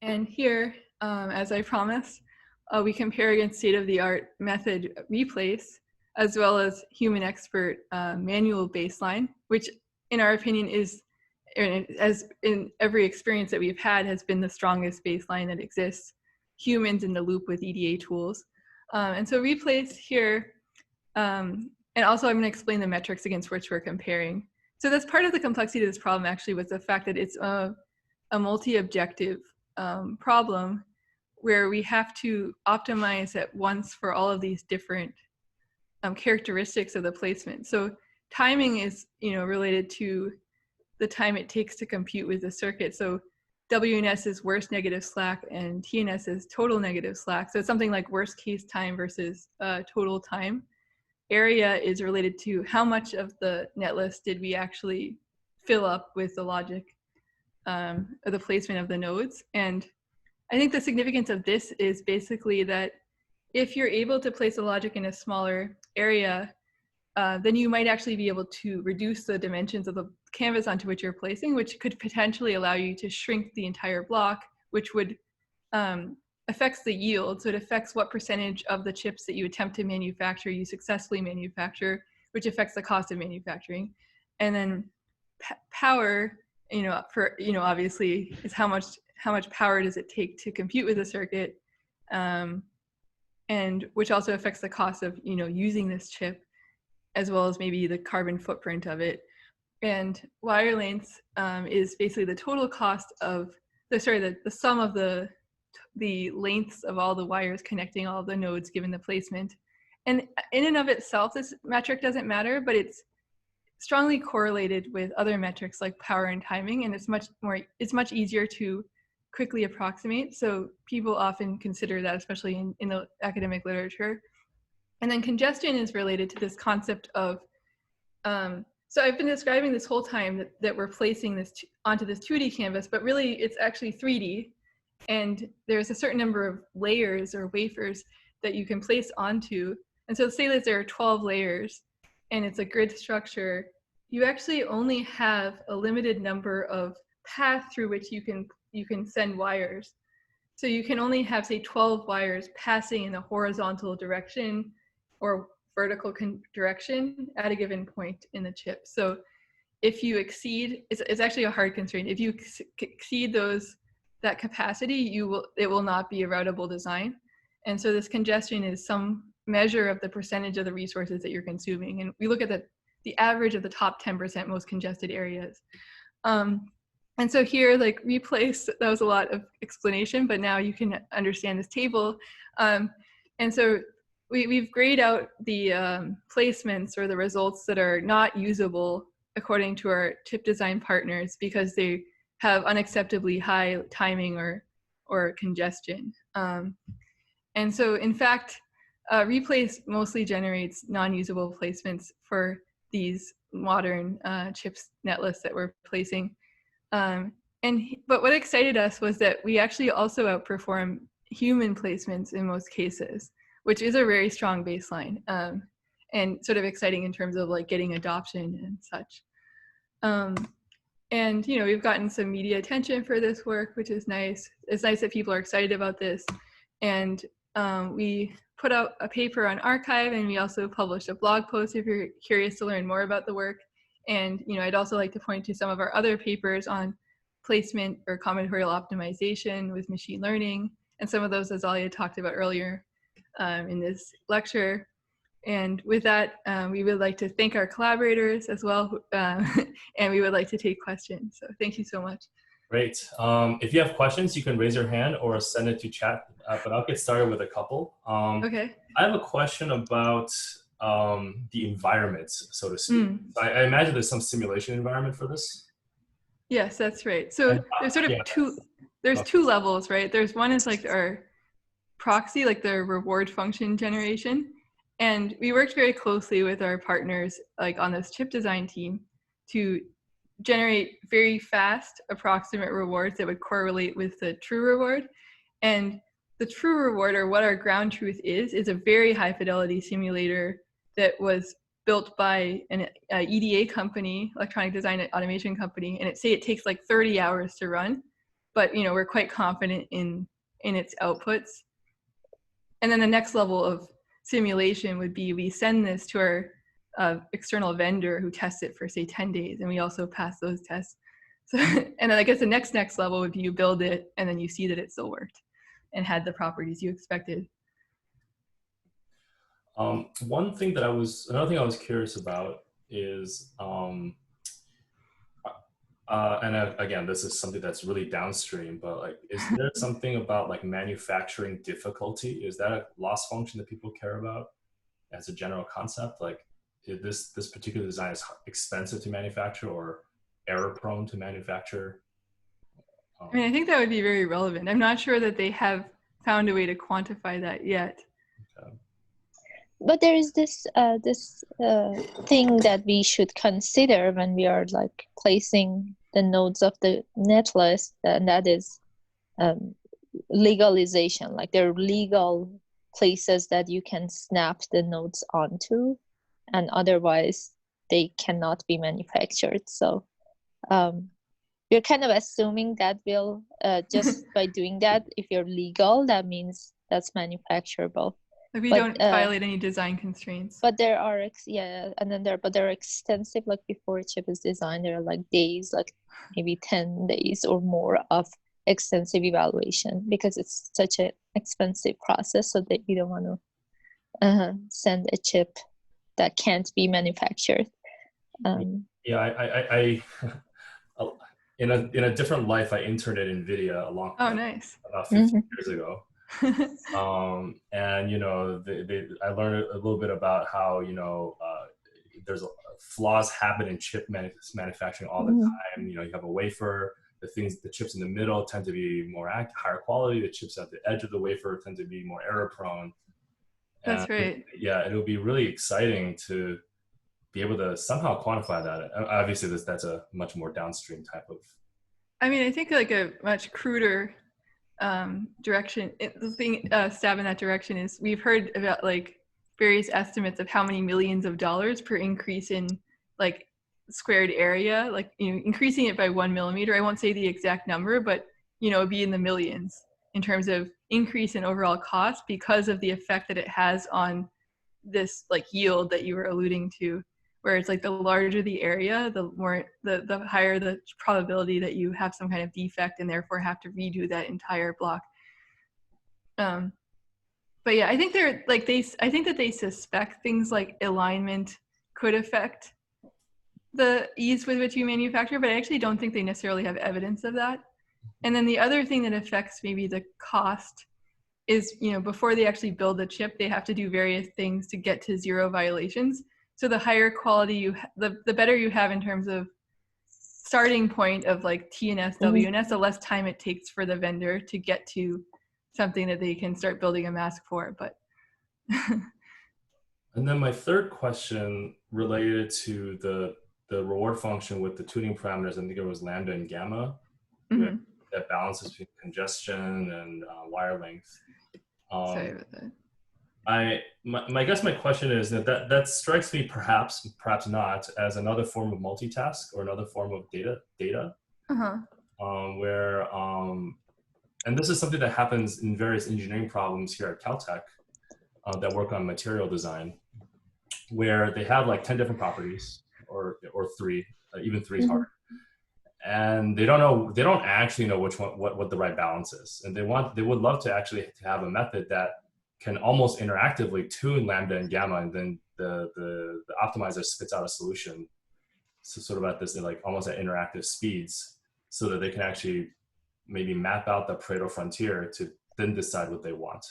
And here, as I promised, we compare against state-of-the-art method replace, as well as human expert manual baseline, which in our opinion is, as in every experience that we've had, has been the strongest baseline that exists, humans in the loop with EDA tools. And so replace here, and also I'm gonna explain the metrics against which we're comparing. So that's part of the complexity of this problem actually, was the fact that it's a multi-objective problem where we have to optimize at once for all of these different characteristics of the placement. So timing is related to the time it takes to compute with the circuit. So WNS is worst negative slack and TNS is total negative slack. So it's something like worst case time versus total time. Area is related to how much of the netlist did we actually fill up with the logic or the placement of the nodes. And I think the significance of this is basically that if you're able to place a logic in a smaller area, then you might actually be able to reduce the dimensions of the canvas onto which you're placing, which could potentially allow you to shrink the entire block, which would affects the yield. So it affects what percentage of the chips that you attempt to manufacture you successfully manufacture, which affects the cost of manufacturing. And then power, obviously is how much power does it take to compute with a circuit, and which also affects the cost of using this chip, as well as maybe the carbon footprint of it. And wire lengths is basically the total cost of the sum of the lengths of all the wires connecting all the nodes given the placement. And in and of itself, this metric doesn't matter, but it's strongly correlated with other metrics like power and timing, and it's much easier to quickly approximate. So people often consider that, especially in the academic literature. And then congestion is related to this concept of, so I've been describing this whole time that we're placing this onto this 2D canvas, but really it's actually 3D. And there's a certain number of layers or wafers that you can place onto. And so say that there are 12 layers and it's a grid structure, you actually only have a limited number of paths through which you can send wires. So you can only have, say, 12 wires passing in a horizontal direction or vertical direction at a given point in the chip. So if you exceed, it's actually a hard constraint. If you exceed that capacity, it will not be a routable design. And so this congestion is some measure of the percentage of the resources that you're consuming. And we look at the average of the top 10% most congested areas. And so here, like replace, that was a lot of explanation, but now you can understand this table. And so we've grayed out the placements or the results that are not usable according to our chip design partners because they have unacceptably high timing or congestion. And so in fact, replace mostly generates non-usable placements for these modern chips netlists that we're placing. But what excited us was that we actually also outperform human placements in most cases, which is a very strong baseline and sort of exciting in terms of like getting adoption and such. And we've gotten some media attention for this work, which is nice. It's nice that people are excited about this. And we put out a paper on arXiv, and we also published a blog post if you're curious to learn more about the work. And I'd also like to point to some of our other papers on placement or combinatorial optimization with machine learning, and some of those Azalia talked about earlier in this lecture. And with that, we would like to thank our collaborators as well, and we would like to take questions. So thank you so much. Great. If you have questions, you can raise your hand or send it to chat, but I'll get started with a couple. Okay. I have a question about the environment, so to speak. I imagine there's some simulation environment for this. Yes, that's right. So there's sort of two levels, right? There's one is like our proxy, like the reward function generation. And we worked very closely with our partners like on this chip design team to generate very fast approximate rewards that would correlate with the true reward. And the true reward, or what our ground truth is a very high fidelity simulator that was built by an EDA company, electronic design and automation company, and it takes like 30 hours to run, but we're quite confident in its outputs. And then the next level of simulation would be we send this to our external vendor who tests it for say 10 days, and we also pass those tests. So, and then I guess the next level would be you build it and then you see that it still worked and had the properties you expected. Another thing I was curious about is, again, this is something that's really downstream, but like, is there something about like manufacturing difficulty? Is that a loss function that people care about as a general concept? Like, is this particular design is expensive to manufacture or error prone to manufacture? I mean, I think that would be very relevant. I'm not sure that they have found a way to quantify that yet. Okay. But there is this thing that we should consider when we are like placing the nodes of the net list, and that is legalization. Like there are legal places that you can snap the nodes onto, and otherwise they cannot be manufactured. So we're kind of assuming that will just by doing that, if you're legal, that means that's manufacturable. Like we don't violate any design constraints. But there are there are extensive, like before a chip is designed, there are like days, like maybe 10 days or more of extensive evaluation, because it's such an expensive process, so that you don't want to send a chip that can't be manufactured. I in a different life, I interned at NVIDIA about 15 years ago. And I learned a little bit about how there's flaws happen in chip manufacturing all the time. You have a wafer, the chips in the middle tend to be higher quality. The chips at the edge of the wafer tend to be more error prone. That's right. Yeah, it'll be really exciting to be able to somehow quantify that. Obviously, that's a much more downstream type of. I mean, I think like a much cruder direction. The thing stab in that direction is we've heard about like various estimates of how many millions of dollars per increase in like squared area, like increasing it by 1 millimeter. I won't say the exact number, but it'd be in the millions in terms of increase in overall cost because of the effect that it has on this like yield that you were alluding to, where it's like the larger the area, the higher the probability that you have some kind of defect and therefore have to redo that entire block. But yeah, I think I think that they suspect things like alignment could affect the ease with which you manufacture, but I actually don't think they necessarily have evidence of that. And then the other thing that affects maybe the cost is, before they actually build the chip, they have to do various things to get to zero violations. So the higher quality the better you have in terms of starting point of like TNS, WNS, the less time it takes for the vendor to get to something that they can start building a mask for. But and then my third question related to the reward function with the tuning parameters. I think it was lambda and gamma that balances between congestion and wire length. Sorry about that. I guess my question is that strikes me perhaps not as another form of multitask or another form of data. Where and this is something that happens in various engineering problems here at Caltech that work on material design, where they have like 10 different properties or 3, even 3 is hard. And they don't actually know which one, what the right balance is. And they would love to actually have a method that can almost interactively tune lambda and gamma, and then the optimizer spits out a solution, so sort of at this like almost at interactive speeds, so that they can actually maybe map out the Pareto frontier to then decide what they want.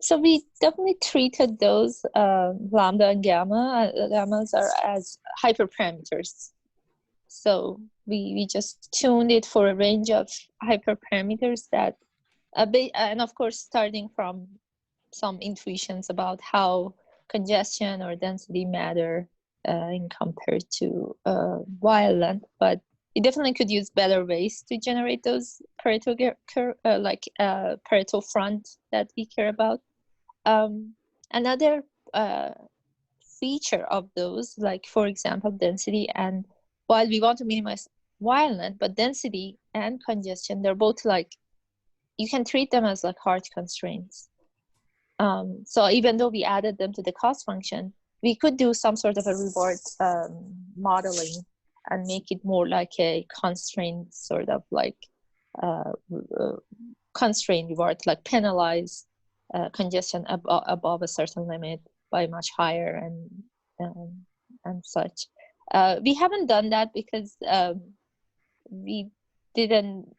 So we definitely treated those lambda and gamma. Gammas are as hyperparameters. So we just tuned it for a range of hyperparameters that, and of course, starting from some intuitions about how congestion or density matter in compared to wire length, but you definitely could use better ways to generate those Pareto Pareto front that we care about. Another feature of those, like for example, density, and while we want to minimize wire length, but density and congestion, they're both like, you can treat them as like hard constraints. So even though we added them to the cost function, we could do some sort of a reward modeling and make it more like a constraint, sort of like constraint reward, like penalize congestion above a certain limit by much higher and such. We haven't done that because we didn't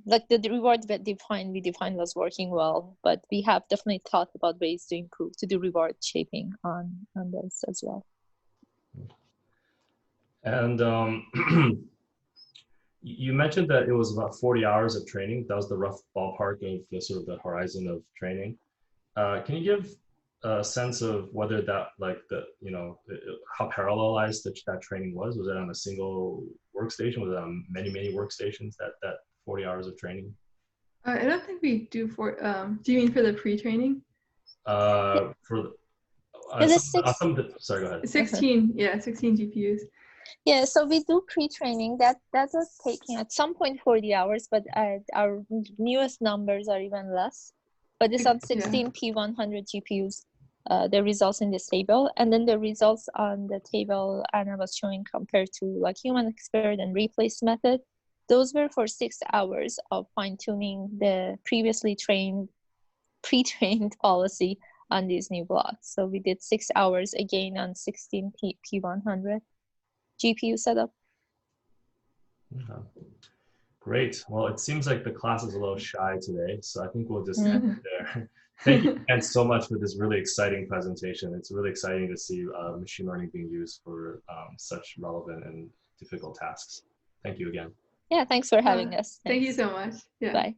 like the reward that we defined was working well, but we have definitely thought about ways to improve, to do reward shaping on those as well. And you mentioned that it was about 40 hours of training. That was the rough ballpark of the sort of the horizon of training. Can you give a sense of whether that, like the, you know, how parallelized that training was? Was it on a single workstation? Was it on many workstations, that 40 hours of training? I don't think we do do you mean for the pre-training? For sorry, go ahead. 16, yeah, 16 GPUs. Yeah, so we do pre-training. That was taking at some point 40 hours, but our newest numbers are even less. But it's on 16 P100 GPUs, the results in this table. And then the results on the table Anna was showing compared to like human expert and replace method, those were for 6 hours of fine-tuning the previously pre-trained policy on these new blocks. So we did 6 hours again on 16 P100 GPU setup. Okay. Great. Well, it seems like the class is a little shy today, so I think we'll just end it there. Thank you again so much for this really exciting presentation. It's really exciting to see machine learning being used for such relevant and difficult tasks. Thank you again. Yeah, thanks for having us. Thank you so much. Yeah. Bye.